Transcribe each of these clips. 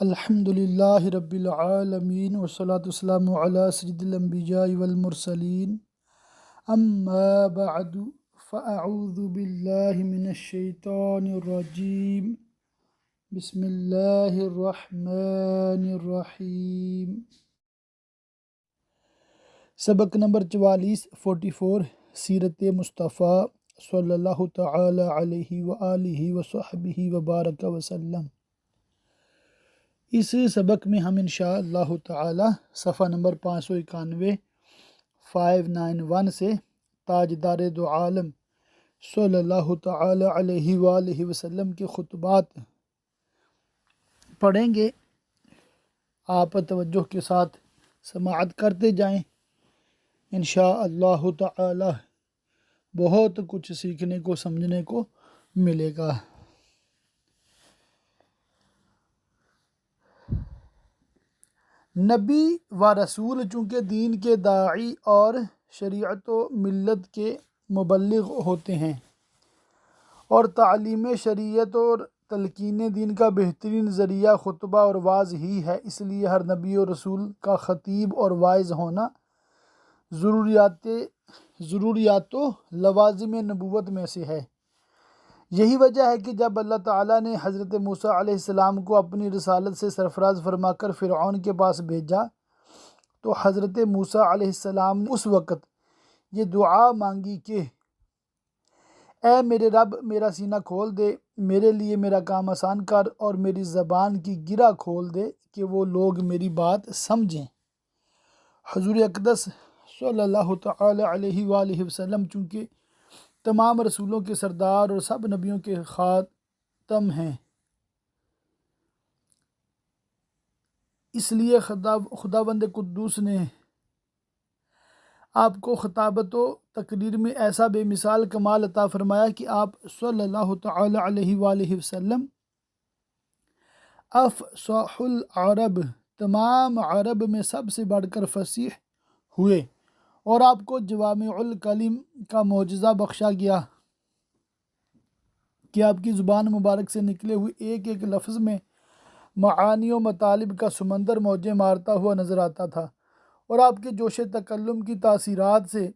الحمد للہ رب العالمین والصلاة والسلام علی سید الانبیاء والمرسلین اما بعد فاعوذ باللہ من الشیطان الرجیم بسم اللہ الرحمن الرحیم۔ سبق نمبر 44 سیرت مصطفیٰ صلی اللہ تعالی علیہ وآلہ وصحبہ وبارک وسلم۔ اس سبق میں ہم انشاءاللہ تعالی صفحہ نمبر 591 سے تاجدار دو عالم صلی اللہ تعالی علیہ وآلہ وسلم کے خطبات پڑھیں گے۔ آپ توجہ کے ساتھ سماعت کرتے جائیں، انشاءاللہ تعالی بہت کچھ سیکھنے کو سمجھنے کو ملے گا۔ نبی و رسول چونکہ دین کے داعی اور شریعت و ملت کے مبلغ ہوتے ہیں، اور تعلیم شریعت اور تلقین دین کا بہترین ذریعہ خطبہ اور وعظ ہی ہے، اس لیے ہر نبی و رسول کا خطیب اور واعظ ہونا ضروریات و لوازم نبوت میں سے ہے۔ یہی وجہ ہے کہ جب اللہ تعالیٰ نے حضرت موسیٰ علیہ السلام کو اپنی رسالت سے سرفراز فرما کر فرعون کے پاس بھیجا تو حضرت موسیٰ علیہ السلام نے اس وقت یہ دعا مانگی کہ اے میرے رب، میرا سینہ کھول دے، میرے لیے میرا کام آسان کر اور میری زبان کی گرہ کھول دے کہ وہ لوگ میری بات سمجھیں۔ حضور اقدس صلی اللہ تعالی علیہ وآلہ وسلم چونکہ تمام رسولوں کے سردار اور سب نبیوں کے خاتم ہیں، اس لیے خداوند قدوس نے آپ کو خطابت و تقریر میں ایسا بے مثال کمال عطا فرمایا کہ آپ صلی اللہ تعالی علیہ وآلہ وسلم افصح العرب، تمام عرب میں سب سے بڑھ کر فصیح ہوئے، اور آپ کو جوامع الکلم کا معجزہ بخشا گیا کہ آپ کی زبان مبارک سے نکلے ہوئے ایک ایک لفظ میں معانی و مطالب کا سمندر موجیں مارتا ہوا نظر آتا تھا، اور آپ کے جوش تکلم کی تاثیرات سے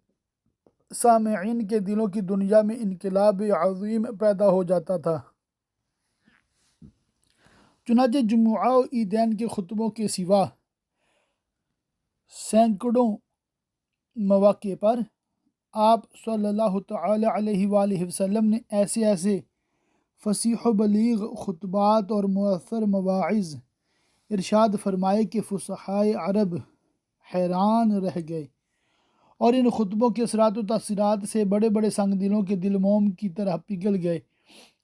سامعین کے دلوں کی دنیا میں انقلاب عظیم پیدا ہو جاتا تھا۔ چنانچہ جمعہ و عیدین کے خطبوں کے سوا سینکڑوں مواقع پر آپ صلی اللہ تعالی علیہ وآلہ وسلم نے ایسے فصیح و بلیغ خطبات اور مؤثر مواعظ ارشاد فرمائے کہ فصحائے عرب حیران رہ گئے، اور ان خطبوں کے اثرات و تاثیرات سے بڑے بڑے سنگ دلوں کے دل موم کی طرح پگھل گئے،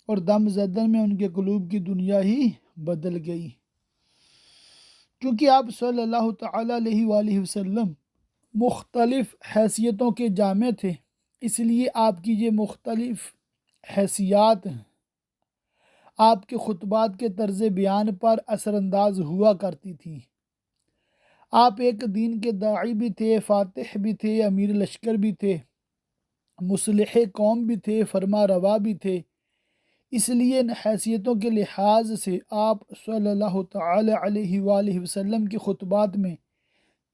اور دم زدن میں ان کے قلوب کی دنیا ہی بدل گئی۔ چونکہ آپ صلی اللہ تعالی علیہ وآلہ وسلم مختلف حیثیتوں کے جامع تھے، اس لیے آپ کی یہ مختلف حیثیات آپ کے خطبات کے طرز بیان پر اثر انداز ہوا کرتی تھی۔ آپ ایک دین کے داعی بھی تھے، فاتح بھی تھے، امیر لشکر بھی تھے، مصلح قوم بھی تھے، فرما روا بھی تھے، اس لیے ان حیثیتوں کے لحاظ سے آپ صلی اللہ تعالی علیہ وآلہ وسلم کے خطبات میں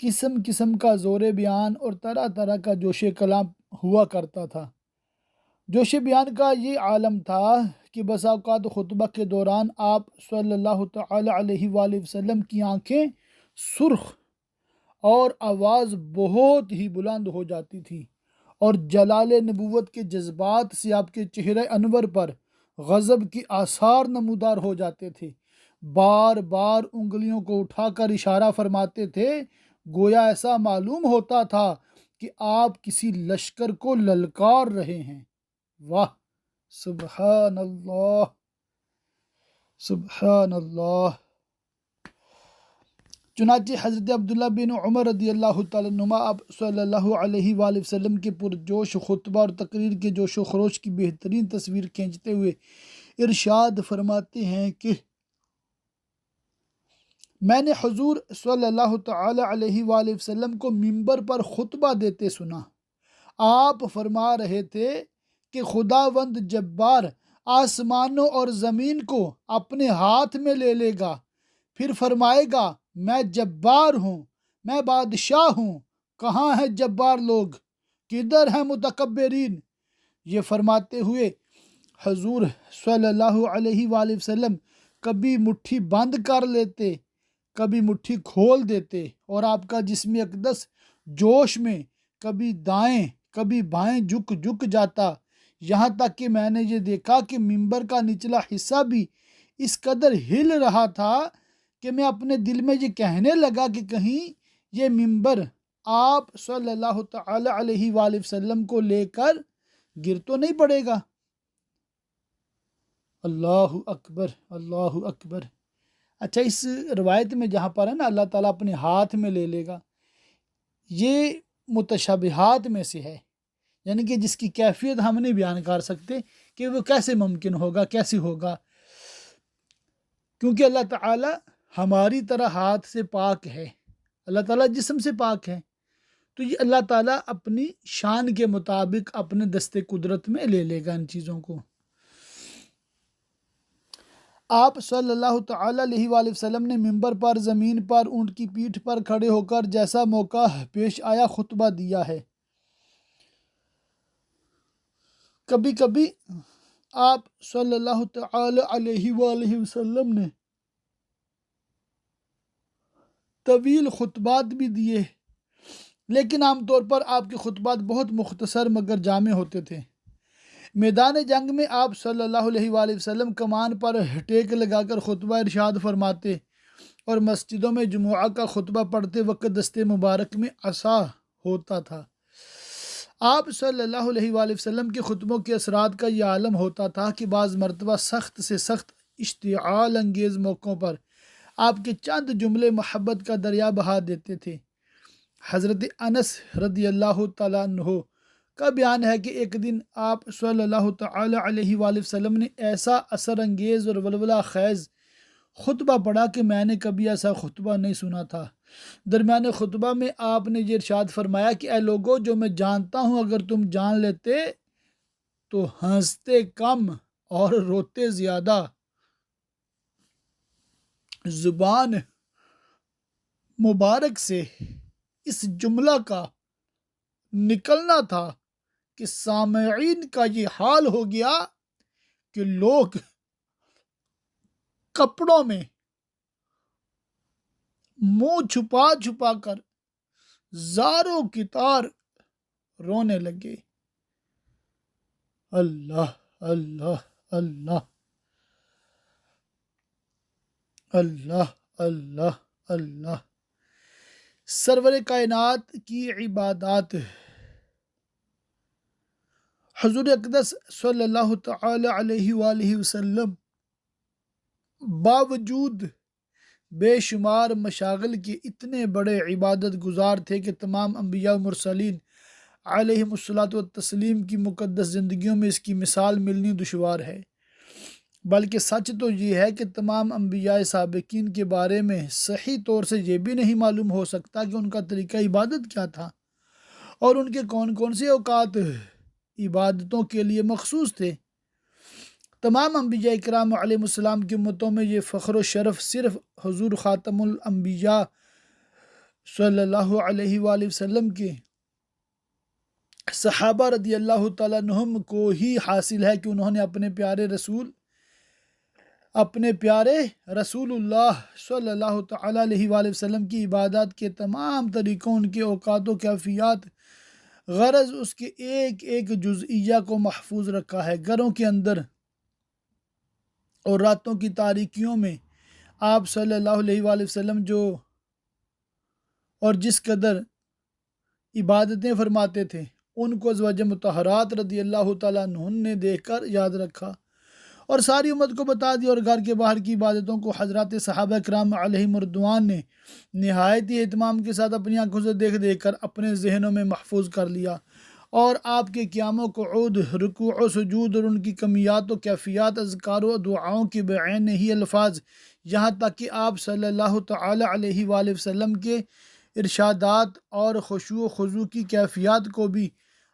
قسم قسم کا زور بیان اور طرح طرح کا جوش کلام ہوا کرتا تھا۔ جوش بیان کا یہ عالم تھا کہ بسا اوقات خطبہ کے دوران آپ صلی اللہ تعالی علیہ وآلہ وسلم کی آنکھیں سرخ اور آواز بہت ہی بلند ہو جاتی تھی، اور جلال نبوت کے جذبات سے آپ کے چہرہ انور پر غضب کی آثار نمودار ہو جاتے تھے۔ بار بار انگلیوں کو اٹھا کر اشارہ فرماتے تھے، گویا ایسا معلوم ہوتا تھا کہ آپ کسی لشکر کو للکار رہے ہیں۔ واہ، سبحان اللہ، سبحان اللہ۔ چنانچہ حضرت عبداللہ بن عمر رضی اللہ تعالیٰ عنہما آپ صلی اللہ علیہ وآلہ وسلم کے پرجوش خطبہ اور تقریر کے جوش و خروش کی بہترین تصویر کھینچتے ہوئے ارشاد فرماتے ہیں کہ میں نے حضور صلی اللہ تعالی علیہ وآلہ وسلم کو منبر پر خطبہ دیتے سنا۔ آپ فرما رہے تھے کہ خداوند جبار آسمانوں اور زمین کو اپنے ہاتھ میں لے لے گا، پھر فرمائے گا میں جبار ہوں، میں بادشاہ ہوں، کہاں ہیں جبار لوگ، کدھر ہیں متکبرین؟ یہ فرماتے ہوئے حضور صلی اللہ علیہ وآلہ وسلم کبھی مٹھی بند کر لیتے، کبھی مٹھی کھول دیتے، اور آپ کا جسم اقدس جوش میں کبھی دائیں کبھی بائیں جھک جاتا، یہاں تک کہ میں نے یہ دیکھا کہ ممبر کا نچلا حصہ بھی اس قدر ہل رہا تھا کہ میں اپنے دل میں یہ کہنے لگا کہ کہیں یہ ممبر آپ صلی اللہ تعالی علیہ وآلہ وسلم کو لے کر گر تو نہیں پڑے گا۔ اللہ اکبر، اللہ اکبر۔ اچھا، اس روایت میں جہاں پر ہے نا اللہ تعالیٰ اپنے ہاتھ میں لے لے گا، یہ متشابہات میں سے ہے، یعنی کہ جس کی کیفیت ہم نہیں بیان کر سکتے کہ وہ کیسے ممکن ہوگا، کیسے ہوگا، کیونکہ اللہ تعالیٰ ہماری طرح ہاتھ سے پاک ہے، اللہ تعالیٰ جسم سے پاک ہے، تو یہ اللہ تعالیٰ اپنی شان کے مطابق اپنے دستے قدرت میں لے لے گا ان چیزوں کو۔ آپ صلی اللہ تعالی علیہ وآلہ وسلم نے ممبر پر، زمین پر، اونٹ کی پیٹھ پر کھڑے ہو کر جیسا موقع پیش آیا خطبہ دیا ہے۔ کبھی کبھی آپ صلی اللہ تعالی علیہ وآلہ وسلم نے طویل خطبات بھی دیے، لیکن عام طور پر آپ کے خطبات بہت مختصر مگر جامع ہوتے تھے۔ میدان جنگ میں آپ صلی اللہ علیہ وآلہ وسلم کمان پر ٹیک لگا کر خطبہ ارشاد فرماتے، اور مسجدوں میں جمعہ کا خطبہ پڑھتے وقت دستے مبارک میں عصا ہوتا تھا۔ آپ صلی اللہ علیہ وآلہ وسلم کے خطبوں کے اثرات کا یہ عالم ہوتا تھا کہ بعض مرتبہ سخت سے سخت اشتعال انگیز موقعوں پر آپ کے چند جملے محبت کا دریا بہا دیتے تھے۔ حضرت انس رضی اللہ تعالیٰ عنہ کا بیان ہے کہ ایک دن آپ صلی اللہ تعالی علیہ وآلہ وسلم نے ایسا اثر انگیز اور ولولہ خیز خطبہ پڑھا کہ میں نے کبھی ایسا خطبہ نہیں سنا تھا۔ درمیان خطبہ میں آپ نے یہ ارشاد فرمایا کہ اے لوگو، جو میں جانتا ہوں اگر تم جان لیتے تو ہنستے کم اور روتے زیادہ۔ زبان مبارک سے اس جملہ کا نکلنا تھا کہ سامعین کا یہ حال ہو گیا کہ لوگ کپڑوں میں منہ چھپا چھپا کر زاروں کی طار رونے لگے۔ اللہ اللہ اللہ اللہ اللہ اللہ۔ سرور کائنات کی عبادات، حضور اقدس صلی اللہ تعالی علیہ وآلہ وسلم باوجود بے شمار مشاغل کے اتنے بڑے عبادت گزار تھے کہ تمام انبیاء و مرسلین علیہم الصلاۃ والتسلیم کی مقدس زندگیوں میں اس کی مثال ملنی دشوار ہے۔ بلکہ سچ تو یہ ہے کہ تمام انبیاء سابقین کے بارے میں صحیح طور سے یہ بھی نہیں معلوم ہو سکتا کہ ان کا طریقہ عبادت کیا تھا اور ان کے کون کون سے اوقات عبادتوں کے لیے مخصوص تھے۔ تمام انبیاء اکرام علیہ السلام کی امتوں میں یہ فخر و شرف صرف حضور خاتم الانبیاء صلی اللہ علیہ وآلہ وسلم کے صحابہ رضی اللہ تعالیٰ عنہم کو ہی حاصل ہے کہ انہوں نے اپنے پیارے رسول اللہ صلی اللہ تعالیٰ علیہ وآلہ وسلم کی عبادات کے تمام طریقوں، ان کے اوقات و کیفیات، غرض اس کے ایک ایک جزئیہ کو محفوظ رکھا ہے۔ گھروں کے اندر اور راتوں کی تاریکیوں میں آپ صلی اللہ علیہ وآلہ وسلم جو اور جس قدر عبادتیں فرماتے تھے، ان کو ازواج مطہرات رضی اللہ تعالیٰ عنہ نے دیکھ کر یاد رکھا اور ساری امت کو بتا دیا، اور گھر کے باہر کی عبادتوں کو حضرات صحابہ اکرام علیہم رضوان نے نہایت ہی اہتمام کے ساتھ اپنی آنکھوں سے دیکھ دیکھ کر اپنے ذہنوں میں محفوظ کر لیا، اور آپ کے قیام و قعود، رکوع و سجود اور ان کی کمیات و کیفیات، اذکار و دعاؤں کی بعین ہی الفاظ، یہاں تک کہ آپ صلی اللہ تعالی علیہ وآلہ وسلم کے ارشادات اور خشوع و خضوع کی کیفیات کو بھی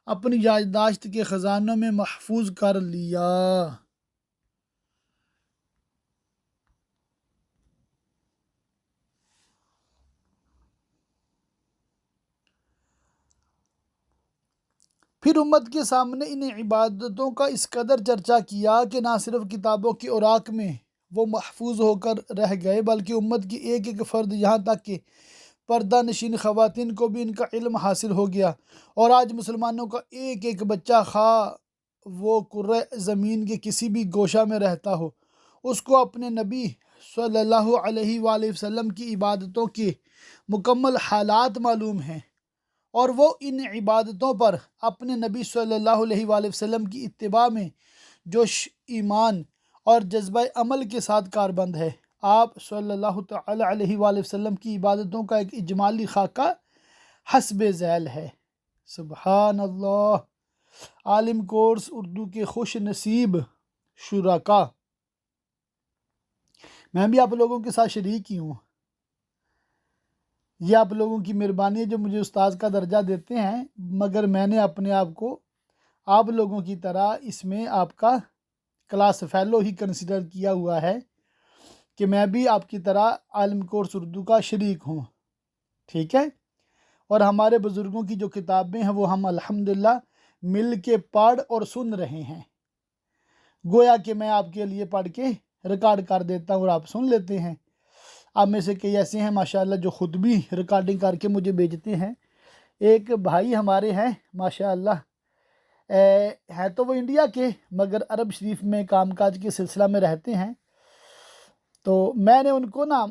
اپنی یادداشت کے خزانوں میں محفوظ کر لیا۔ پھر امت کے سامنے ان عبادتوں کا اس قدر چرچا کیا کہ نہ صرف کتابوں کے اوراق میں وہ محفوظ ہو کر رہ گئے، بلکہ امت کی ایک ایک فرد، یہاں تک کہ پردہ نشین خواتین کو بھی ان کا علم حاصل ہو گیا۔ اور آج مسلمانوں کا ایک ایک بچہ، خواہ وہ کرۂ زمین کے کسی بھی گوشہ میں رہتا ہو، اس کو اپنے نبی صلی اللہ علیہ وآلہ وسلم کی عبادتوں کے مکمل حالات معلوم ہیں، اور وہ ان عبادتوں پر اپنے نبی صلی اللہ علیہ وآلہ وسلم کی اتباع میں جوش، ایمان اور جذبہ عمل کے ساتھ کاربند ہے۔ آپ صلی اللہ تعالی علیہ وآلہ وسلم کی عبادتوں کا ایک اجمالی خاکہ حسب ذیل ہے۔ سبحان اللہ۔ عالم کورس اردو کے خوش نصیب شرکا، میں بھی آپ لوگوں کے ساتھ شریک ہی ہوں۔ یہ آپ لوگوں کی مہربانی ہے جو مجھے استاد کا درجہ دیتے ہیں، مگر میں نے اپنے آپ کو آپ لوگوں کی طرح اس میں آپ کا کلاس فیلو ہی کنسیڈر کیا ہوا ہے کہ میں بھی آپ کی طرح عالم کورس اردو کا شریک ہوں، ٹھیک ہے؟ اور ہمارے بزرگوں کی جو کتابیں ہیں وہ ہم الحمدللہ مل کے پڑھ اور سن رہے ہیں، گویا کہ میں آپ کے لیے پڑھ کے ریکارڈ کر دیتا ہوں اور آپ سن لیتے ہیں۔ آپ میں سے کئی ایسے ہیں ماشاءاللہ جو خود بھی ریکارڈنگ کر کے مجھے بھیجتے ہیں۔ ایک بھائی ہمارے ہیں ماشاءاللہ، ہے تو وہ انڈیا کے مگر عرب شریف میں کام کاج کے سلسلہ میں رہتے ہیں، تو میں نے ان کو نا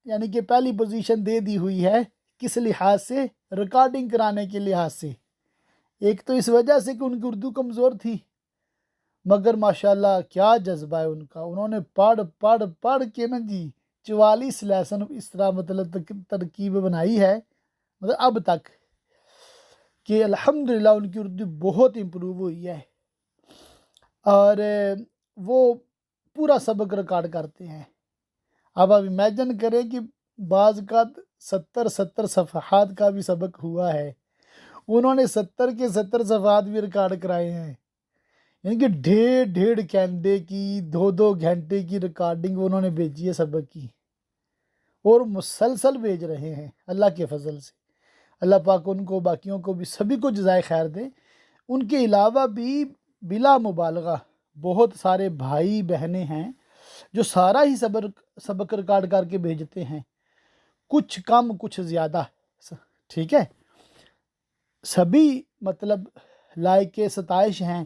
یعنی کہ پہلی پوزیشن دے دی ہوئی ہے۔ کس لحاظ سے؟ ریکارڈنگ کرانے کے لحاظ سے۔ ایک تو اس وجہ سے کہ ان کی اردو کمزور تھی، مگر ماشاءاللہ کیا جذبہ ہے ان کا، انہوں نے پڑھ کے نا جی 44 لیسن اس طرح مطلب ترکیب بنائی ہے، مطلب اب تک کہ الحمدللہ ان کی اردو بہت امپروو ہوئی ہے، اور وہ پورا سبق ریکارڈ کرتے ہیں۔ اب آپ امیجن کریں کہ بعض کا 70 صفحات کا بھی سبق ہوا ہے، انہوں نے 70 کے 70 صفحات بھی ریکارڈ کرائے ہیں، یعنی کہ ڈیڑھ گھنٹے کی 2 گھنٹے کی ریکارڈنگ انہوں نے بھیجی ہے سبق کی، اور مسلسل بھیج رہے ہیں اللہ کے فضل سے۔ اللہ پاک ان کو، باقیوں کو بھی، سبھی کو جزائے خیر دے۔ ان کے علاوہ بھی بلا مبالغہ بہت سارے بھائی بہنیں ہیں جو سارا ہی سبق ریکارڈ کر کے بھیجتے ہیں، کچھ کم کچھ زیادہ، ٹھیک ہے؟ سبھی مطلب لائق ستائش ہیں،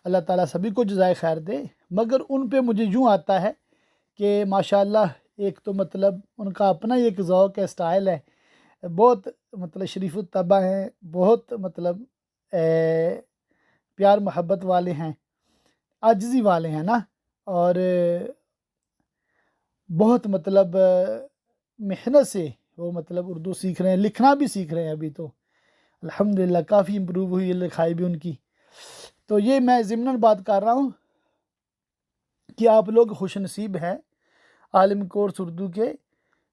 اللہ تعالیٰ سبھی کو جزائے خیر دے۔ مگر ان پہ مجھے یوں آتا ہے کہ ماشاءاللہ ایک تو مطلب ان کا اپنا ہی ایک ذوق ہے، سٹائل ہے، بہت مطلب شریف الطبع ہیں، بہت مطلب پیار محبت والے ہیں، عاجزی والے ہیں نا، اور بہت مطلب محنت سے وہ مطلب اردو سیکھ رہے ہیں، لکھنا بھی سیکھ رہے ہیں ابھی تو الحمدللہ، کافی امپروو ہوئی ہے لکھائی بھی ان کی۔ تو یہ میں ضمناً بات کر رہا ہوں کہ آپ لوگ خوش نصیب ہیں عالم کورس اردو کے،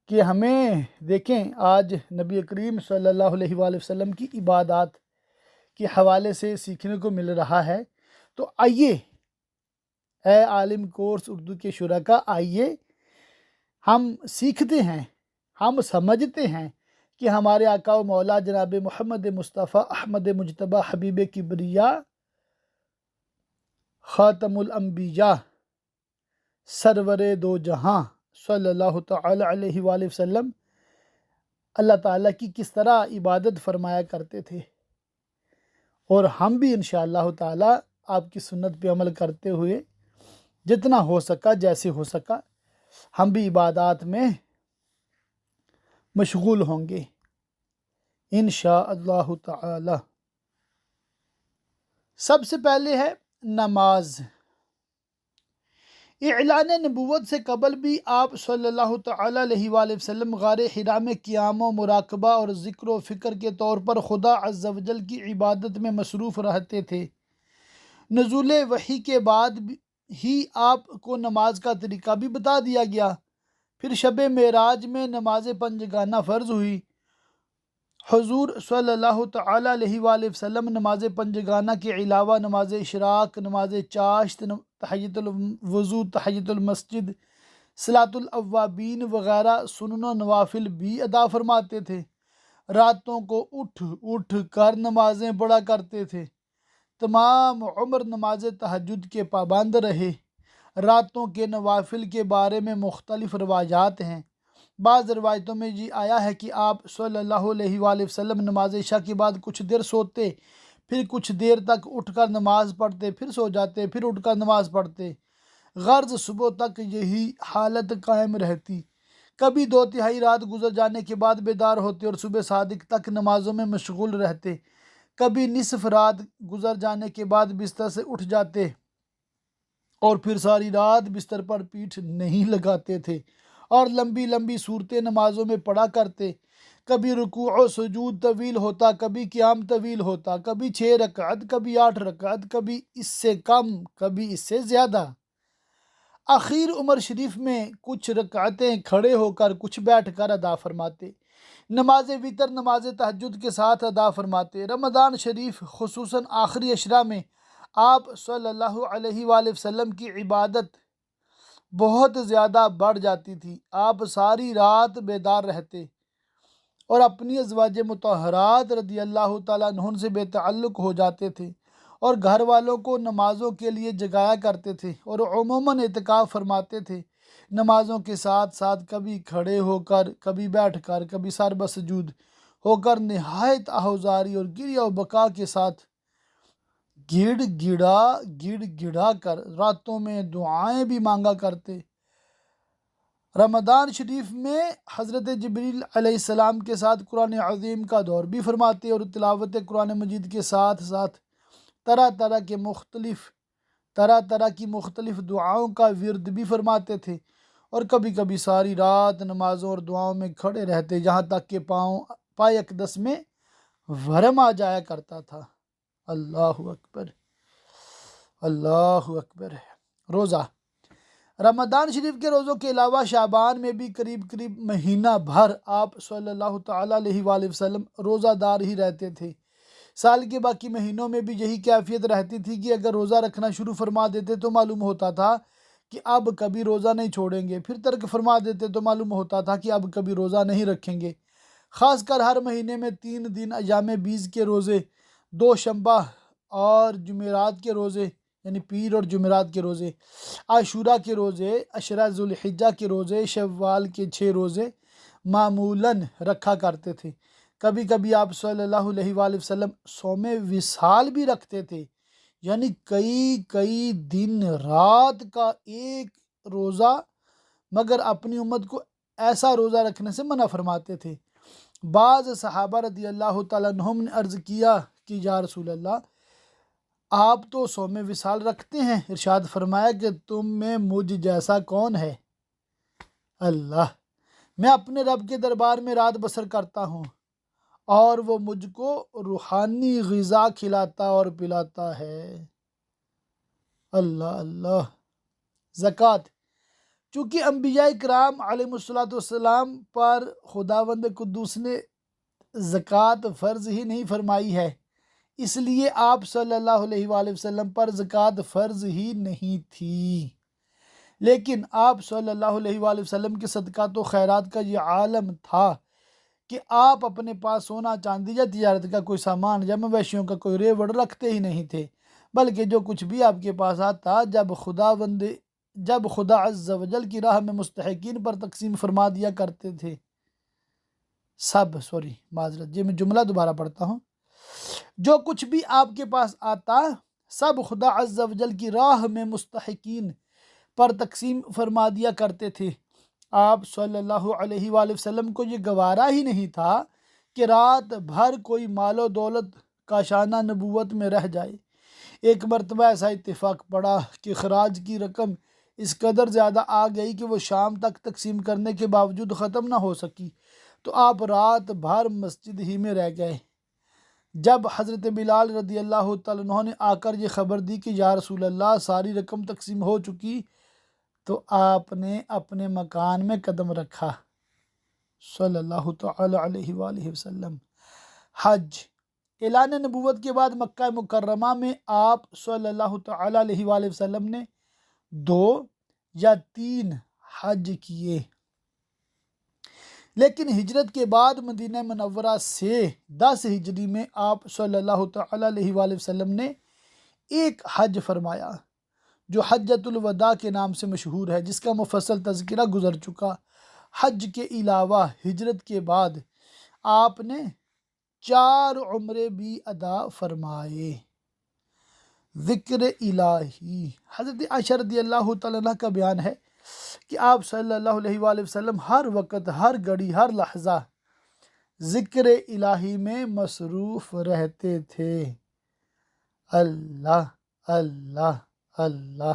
کہ ہمیں دیکھیں آج نبی کریم صلی اللہ علیہ وآلہ وسلم کی عبادات کے حوالے سے سیکھنے کو مل رہا ہے۔ تو آئیے اے عالم کورس اردو کے شرکا، آئیے ہم سیکھتے ہیں، ہم سمجھتے ہیں کہ ہمارے آقا و مولا جناب محمد مصطفیٰ احمد مجتبیٰ حبیب کبریا خاتم الانبیاء سرور دو جہاں صلی اللہ تعالی علیہ وآلہ وسلم اللہ تعالیٰ کی کس طرح عبادت فرمایا کرتے تھے، اور ہم بھی انشاءاللہ تعالیٰ آپ کی سنت پہ عمل کرتے ہوئے جتنا ہو سکا، جیسے ہو سکا، ہم بھی عبادات میں مشغول ہوں گے انشاءاللہ تعالی۔ سب سے پہلے ہے نماز۔ اعلان نبوت سے قبل بھی آپ صلی اللہ تعالی علیہ وآلہ وسلم غار حرا میں قیام و مراقبہ اور ذکر و فکر کے طور پر خدا عز و جل کی عبادت میں مصروف رہتے تھے۔ نزول وحی کے بعد ہی آپ کو نماز کا طریقہ بھی بتا دیا گیا۔ پھر شب معراج میں نماز پنجگانہ فرض ہوئی۔ حضور صلی اللہ تعالی علیہ وآلہ وسلم نماز پنجگانہ کے علاوہ نماز اشراق، نماز چاشت، تحیۃ الوضو، تحیۃ المسجد، صلاۃ الاوابین وغیرہ سنن و نوافل بھی ادا فرماتے تھے۔ راتوں کو اٹھ کر نمازیں پڑھا کرتے تھے۔ تمام عمر نماز تہجد کے پابند رہے۔ راتوں کے نوافل کے بارے میں مختلف روایات ہیں۔ بعض روایتوں میں یہ آیا ہے کہ آپ صلی اللہ علیہ وآلہ وسلم نماز عشاء کے بعد کچھ دیر سوتے، پھر کچھ دیر تک اٹھ کر نماز پڑھتے، پھر سو جاتے، پھر اٹھ کر نماز پڑھتے، غرض صبح تک یہی حالت قائم رہتی۔ کبھی 2/3 رات گزر جانے کے بعد بیدار ہوتے اور صبح صادق تک نمازوں میں مشغول رہتے۔ کبھی نصف رات گزر جانے کے بعد بستر سے اٹھ جاتے اور پھر ساری رات بستر پر پیٹھ نہیں لگاتے تھے اور لمبی لمبی صورتیں نمازوں میں پڑھا کرتے۔ کبھی رکوع و سجود طویل ہوتا، کبھی قیام طویل ہوتا، کبھی 6 رکعت، کبھی 8 رکعت، کبھی اس سے کم، کبھی اس سے زیادہ۔ آخر عمر شریف میں کچھ رکعتیں کھڑے ہو کر کچھ بیٹھ کر ادا فرماتے۔ نماز وتر نماز تہجد کے ساتھ ادا فرماتے۔ رمضان شریف خصوصاً آخری اشرا میں آپ صلی اللہ علیہ وآلہ وسلم کی عبادت بہت زیادہ بڑھ جاتی تھی۔ آپ ساری رات بیدار رہتے اور اپنی ازواج مطہرات رضی اللہ تعالیٰ عنہن سے بے تعلق ہو جاتے تھے اور گھر والوں کو نمازوں کے لیے جگایا کرتے تھے اور عموماً اعتکاف فرماتے تھے۔ نمازوں کے ساتھ ساتھ کبھی کھڑے ہو کر، کبھی بیٹھ کر، کبھی سر بسجود ہو کر نہایت آہوزاری اور گریہ و بکا کے ساتھ گڑ گڑا کر راتوں میں دعائیں بھی مانگا کرتے۔ رمضان شریف میں حضرت جبریل علیہ السلام کے ساتھ قرآن عظیم کا دور بھی فرماتے اور تلاوت قرآن مجید کے ساتھ ساتھ طرح طرح کی مختلف دعاؤں کا ورد بھی فرماتے تھے اور کبھی کبھی ساری رات نمازوں اور دعاؤں میں کھڑے رہتے یہاں تک کہ پائے اقدس میں ورم آ جایا کرتا تھا۔ اللہ اکبر، اللہ اکبر۔ روزہ رمضان شریف کے روزوں کے علاوہ شعبان میں بھی قریب مہینہ بھر آپ صلی اللہ تعالیٰ علیہ وآلہ وسلم روزہ دار ہی رہتے تھے۔ سال کے باقی مہینوں میں بھی یہی کیفیت رہتی تھی کہ اگر روزہ رکھنا شروع فرما دیتے تو معلوم ہوتا تھا کہ اب کبھی روزہ نہیں چھوڑیں گے، پھر ترک فرما دیتے تو معلوم ہوتا تھا کہ اب کبھی روزہ نہیں رکھیں گے۔ خاص کر ہر مہینے میں 3 دن ایام بیز کے روزے، 2 شنبہ اور جمعرات کے روزے یعنی پیر اور جمعرات کے روزے، عاشورہ کے روزے، عشرہ ذوالحجہ کے روزے، شوال کے 6 روزے معمولاً رکھا کرتے تھے۔ کبھی کبھی آپ صلی اللہ علیہ وآلہ وسلم صوم وصال بھی رکھتے تھے، یعنی کئی دن رات کا ایک روزہ، مگر اپنی امت کو ایسا روزہ رکھنے سے منع فرماتے تھے۔ بعض صحابہ رضی اللہ تعالیٰ عنہم نے عرض کیا کہ یا رسول اللہ، آپ تو صوم وصال رکھتے ہیں، ارشاد فرمایا کہ تم میں مجھ جیسا کون ہے؟ اللہ، میں اپنے رب کے دربار میں رات بسر کرتا ہوں اور وہ مجھ کو روحانی غذا کھلاتا اور پلاتا ہے۔ اللہ اللہ۔ زکوٰۃ، چونکہ انبیاء کرام علیہ السلام پر خداوند قدوس نے زکوٰۃ فرض ہی نہیں فرمائی ہے، اس لیے آپ صلی اللہ علیہ وآلہ وسلم پر زکوٰۃ فرض ہی نہیں تھی۔ لیکن آپ صلی اللہ علیہ وآلہ وسلم کے صدقات و خیرات کا یہ عالم تھا کہ آپ اپنے پاس سونا چاندی یا تجارت کا کوئی سامان یا مویشیوں کا کوئی ریوڑ رکھتے ہی نہیں تھے، بلکہ جو کچھ بھی آپ کے پاس آتا جب خدا عز و جل کی راہ میں مستحقین پر تقسیم فرما دیا کرتے تھے۔ معذرت، میں جملہ دوبارہ پڑھتا ہوں۔ جو کچھ بھی آپ کے پاس آتا سب خدا عز و جل کی راہ میں مستحقین پر تقسیم فرما دیا کرتے تھے۔ آپ صلی اللہ علیہ وآلہ وسلم کو یہ گوارا ہی نہیں تھا کہ رات بھر کوئی مال و دولت کاشانہ نبوت میں رہ جائے۔ ایک مرتبہ ایسا اتفاق پڑا کہ خراج کی رقم اس قدر زیادہ آ گئی کہ وہ شام تک تقسیم کرنے کے باوجود ختم نہ ہو سکی، تو آپ رات بھر مسجد ہی میں رہ گئے۔ جب حضرت بلال رضی اللہ تعالیٰ عنہ نے آ کر یہ خبر دی کہ یا رسول اللہ، ساری رقم تقسیم ہو چکی، تو آپ نے اپنے مکان میں قدم رکھا صلی اللہ تعالیٰ علیہ وآلہ وسلم۔ حج، اعلان نبوت کے بعد مکہ مکرمہ میں آپ صلی اللہ تعالیٰ علیہ وآلہ وسلم نے 2 یا 3 حج کیے، لیکن ہجرت کے بعد مدینہ منورہ سے 10 ہجری میں آپ صلی اللہ تعالیٰ علیہ وآلہ وسلم نے ایک حج فرمایا جو حجۃ الوداع کے نام سے مشہور ہے، جس کا مفصل تذکرہ گزر چکا۔ حج کے علاوہ ہجرت کے بعد آپ نے 4 عمرے بھی ادا فرمائے۔ ذکر الہی، حضرت عائشہ رضی اللہ تعالیٰ عنہ کا بیان ہے کہ آپ صلی اللہ علیہ وآلہ وسلم ہر وقت، ہر گھڑی، ہر لحظہ ذکر الہی میں مصروف رہتے تھے۔ اللہ اللہ اللہ،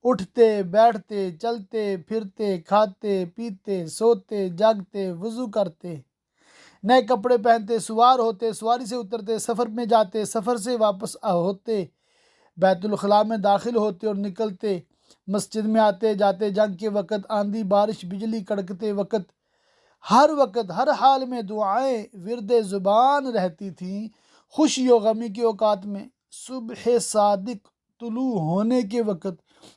اٹھتے بیٹھتے چلتے پھرتے کھاتے پیتے سوتے جاگتے وضو کرتے، نئے کپڑے پہنتے، سوار ہوتے، سواری سے اترتے، سفر میں جاتے، سفر سے واپس ہوتے، بیت الخلاء میں داخل ہوتے اور نکلتے، مسجد میں آتے جاتے، جنگ کے وقت، آندھی بارش بجلی کڑکتے وقت، ہر حال میں دعائیں ورد زبان رہتی تھیں۔ خوشی و غمی کے اوقات میں، صبح صادق طلوع ہونے کے وقت،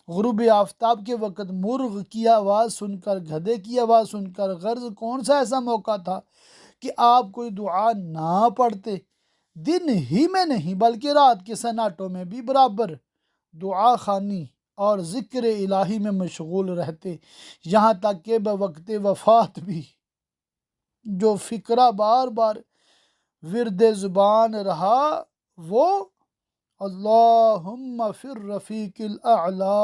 غروب آفتاب کے وقت، مرغ کی آواز سن کر، گدھے کی آواز سن کر، غرض کون سا ایسا موقع تھا کہ آپ کوئی دعا نہ پڑھتے؟ دن ہی میں نہیں بلکہ رات کے سناٹوں میں بھی برابر دعا خوانی اور ذکر الہی میں مشغول رہتے، یہاں تک کہ بوقت وفات بھی جو فقرہ بار بار ورد زبان رہا وہ اللہم فی الرفیق الاعلی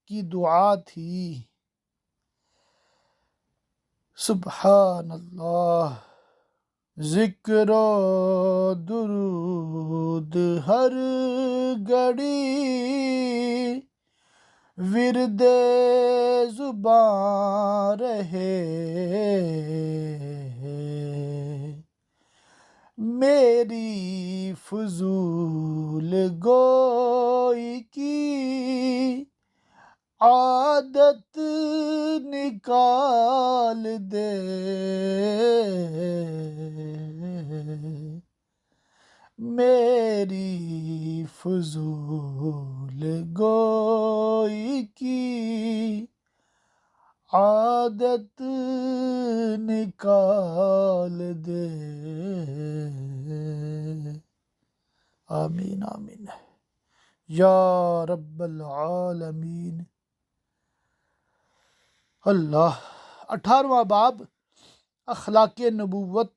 کی دعا تھی۔ سبحان اللہ، ذکر و درود ہر گھڑی ورد زبان رہے، میری فضول گوئی کی عادت نکال دے، میری فضول گوئی کی عادت نکال دے۔ آمین آمین یا رب العالمین۔ اللہ۔ 18واں باب، اخلاق نبوت۔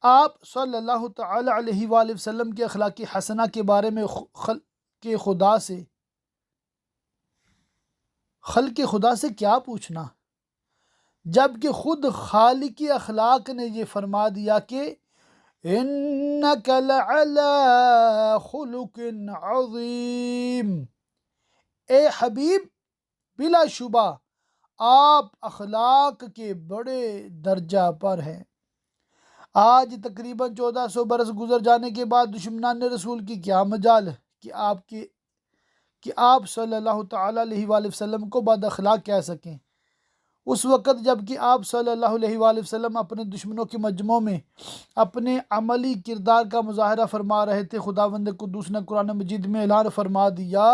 آپ صلی اللہ تعالی علیہ وآلہ وسلم کے اخلاق حسنہ کے بارے میں خلق خدا سے کیا پوچھنا، جبکہ خود خالق اخلاق نے یہ فرما دیا کہ انک لعلی خلق عظیم، اے حبیب بلا شبہ آپ اخلاق کے بڑے درجہ پر ہیں۔ آج تقریباً 1400 برس گزر جانے کے بعد دشمنان رسول کی کیا مجال کہ آپ صلی اللہ تعالی علیہ وآلہ وسلم کو بد اخلاق کہہ سکیں، اس وقت جب کہ آپ صلی اللہ علیہ وآلہ وسلم اپنے دشمنوں کے مجمع میں اپنے عملی کردار کا مظاہرہ فرما رہے تھے۔ خداوند قدوس نے قرآن مجید میں اعلان فرما دیا،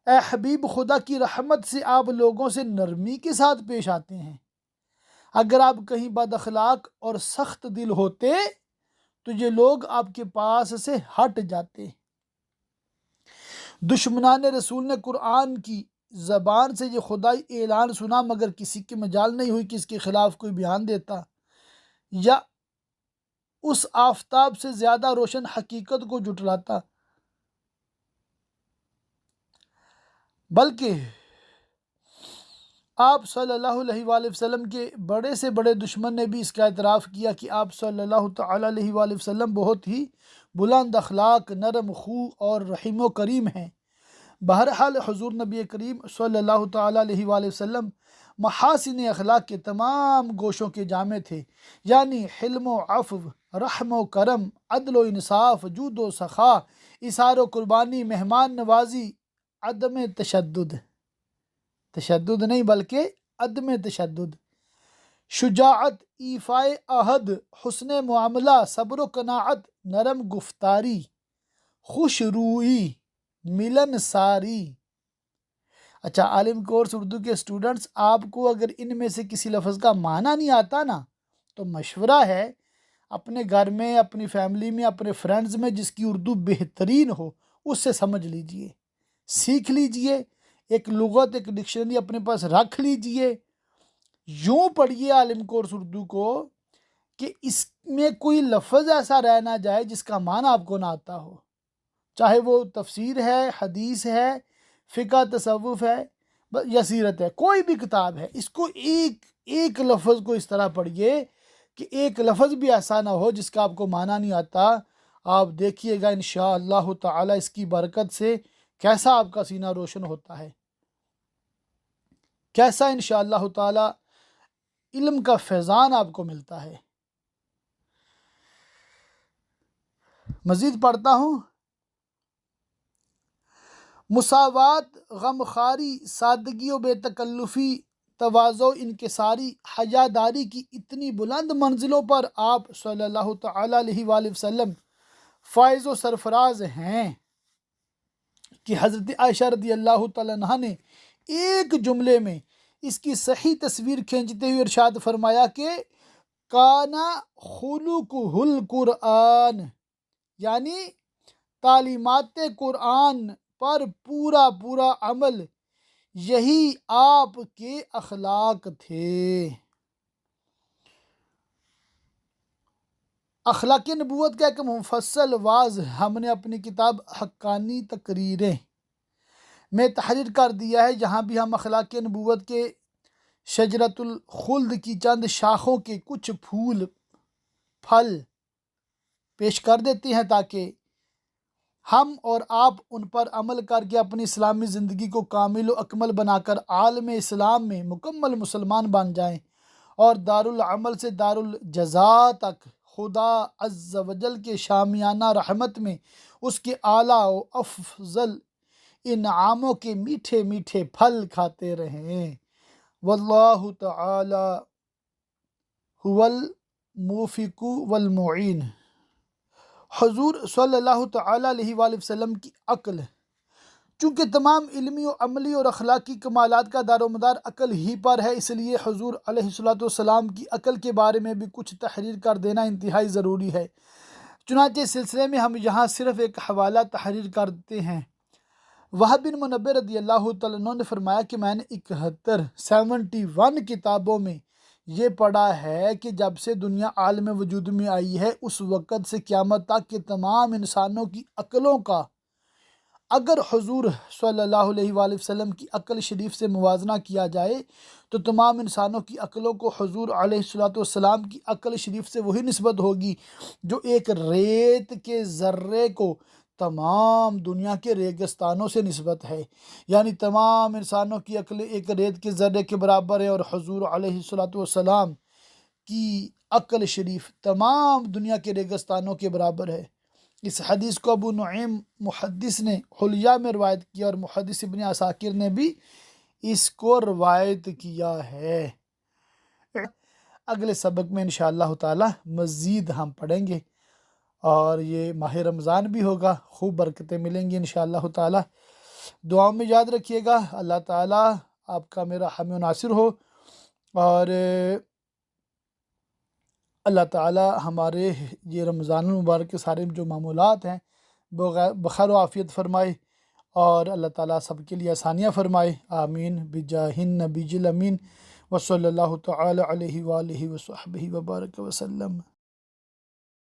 اے حبیب خدا کی رحمت سے آپ لوگوں سے نرمی کے ساتھ پیش آتے ہیں، اگر آپ کہیں بد اخلاق اور سخت دل ہوتے تو یہ لوگ آپ کے پاس سے ہٹ جاتے۔ دشمنان رسول نے قرآن کی زبان سے یہ خدائی اعلان سنا، مگر کسی کی مجال نہیں ہوئی کہ اس کے خلاف کوئی بیان دیتا یا اس آفتاب سے زیادہ روشن حقیقت کو جھٹلاتا، بلکہ آپ صلی اللہ علیہ وآلہ وسلم کے بڑے سے بڑے دشمن نے بھی اس کا اعتراف کیا کہ آپ صلی اللہ تعالی علیہ وآلہ وسلم بہت ہی بلند اخلاق، نرم خو اور رحیم و کریم ہیں۔ بہرحال حضور نبی کریم صلی اللہ تعالی علیہ وآلہ وسلم محاسن اخلاق کے تمام گوشوں کے جامع تھے، یعنی حلم و عفو، رحم و کرم، عدل و انصاف، جود و سخا، اظہار و قربانی، مہمان نوازی، عدم تشدد نہیں بلکہ عدم تشدد، شجاعت، ایفاء عہد، حسن معاملہ، صبر و قناعت، نرم گفتاری، خوش روئی، ملن ساری۔ اچھا، عالم کورس اردو کے اسٹوڈنٹس، آپ کو اگر ان میں سے کسی لفظ کا معنی نہیں آتا نا تو مشورہ ہے اپنے گھر میں، اپنی فیملی میں، اپنے فرینڈز میں جس کی اردو بہترین ہو اس سے سمجھ لیجئے، سیکھ لیجئے، ایک لغت، ایک ڈکشنری اپنے پاس رکھ لیجئے، یوں پڑھیے عالم کورس اردو کو کہ اس میں کوئی لفظ ایسا رہ نہ جائے جس کا معنی آپ کو نہ آتا ہو، چاہے وہ تفسیر ہے، حدیث ہے، فقہ تصوف ہے یا سیرت ہے، کوئی بھی کتاب ہے، اس کو ایک لفظ کو اس طرح پڑھیے کہ ایک لفظ بھی ایسا نہ ہو جس کا آپ کو معنی نہیں آتا۔ آپ دیکھیے گا انشاءاللہ تعالی اس کی برکت سے کیسا آپ کا سینہ روشن ہوتا ہے، کیسا انشاءاللہ تعالی علم کا فیضان آپ کو ملتا ہے۔ مزید پڑھتا ہوں، مساوات، غمخواری، سادگی و بے تکلفی، تواضع، انکساری، حیاداری کی اتنی بلند منزلوں پر آپ صلی اللہ تعالی علیہ وآلہ وسلم فائز و سرفراز ہیں کہ حضرت عائشہ رضی اللہ تعالیٰ عنہ نے ایک جملے میں اس کی صحیح تصویر کھینچتے ہوئے ارشاد فرمایا کہ کانا خلقہ القرآن، یعنی تعلیمات قرآن پر پورا عمل یہی آپ کے اخلاق تھے۔ اخلاق نبوت کا ایک مفصل واضح ہم نے اپنی کتاب حقانی تقریریں میں تحریر کر دیا ہے، جہاں بھی ہم اخلاق نبوت کے شجرۃ الخلد کی چند شاخوں کے کچھ پھل پیش کر دیتے ہیں تاکہ ہم اور آپ ان پر عمل کر کے اپنی اسلامی زندگی کو کامل و اکمل بنا کر عالم اسلام میں مکمل مسلمان بن جائیں اور دارالعمل سے دارالجزا تک خدا عز و جل کے شامیانہ رحمت میں اس کے اعلیٰ و افضل انعاموں کے میٹھے میٹھے پھل کھاتے رہیں۔ واللہ تعالی هو الموفق والمعین۔ حضور صلی اللہ تعالی علیہ وآلہ وسلم کی عقل، چونکہ تمام علمی و عملی اور اخلاقی کمالات کا دار و مدار عقل ہی پر ہے، اس لیے حضور علیہ السلام کی عقل کے بارے میں بھی کچھ تحریر کر دینا انتہائی ضروری ہے۔ چنانچہ اس سلسلے میں ہم یہاں صرف ایک حوالہ تحریر کرتے ہیں۔ وہب بن منبہ رضی اللہ تعالیٰ عنہ نے فرمایا کہ میں نے 71 کتابوں میں یہ پڑھا ہے کہ جب سے دنیا عالم وجود میں آئی ہے اس وقت سے قیامت تک کے تمام انسانوں کی عقلوں کا اگر حضور صلی اللہ علیہ وآلہ وسلم کی عقل شریف سے موازنہ کیا جائے تو تمام انسانوں کی عقلوں کو حضور علیہ السلام کی عقل شریف سے وہی نسبت ہوگی جو ایک ریت کے ذرے کو تمام دنیا کے ریگستانوں سے نسبت ہے، یعنی تمام انسانوں کی عقل ایک ریت کے ذرے کے برابر ہے، اور حضور علیہ السلام کی عقل شریف تمام دنیا کے ریگستانوں کے برابر ہے۔ اس حدیث کو ابو نعیم محدث نے حلیہ میں روایت کیا اور محدث ابن عساکر نے بھی اس کو روایت کیا ہے۔ اگلے سبق میں انشاءاللہ تعالی مزید ہم پڑھیں گے اور یہ ماہ رمضان بھی ہوگا، خوب برکتیں ملیں گی انشاءاللہ تعالی۔ دعاؤں میں یاد رکھیے گا، اللہ تعالی آپ کا میرا حامی و ناصر ہو، اور اللہ تعالی ہمارے یہ رمضان المبارک کے سارے جو معمولات ہیں بخیر و عافیت فرمائے، اور اللہ تعالی سب کے لیے آسانیاں فرمائے، آمین بجاہ النبی الامین وصلی اللہ تعالی علیہ وآلہ وصحبہ وبارک وسلم۔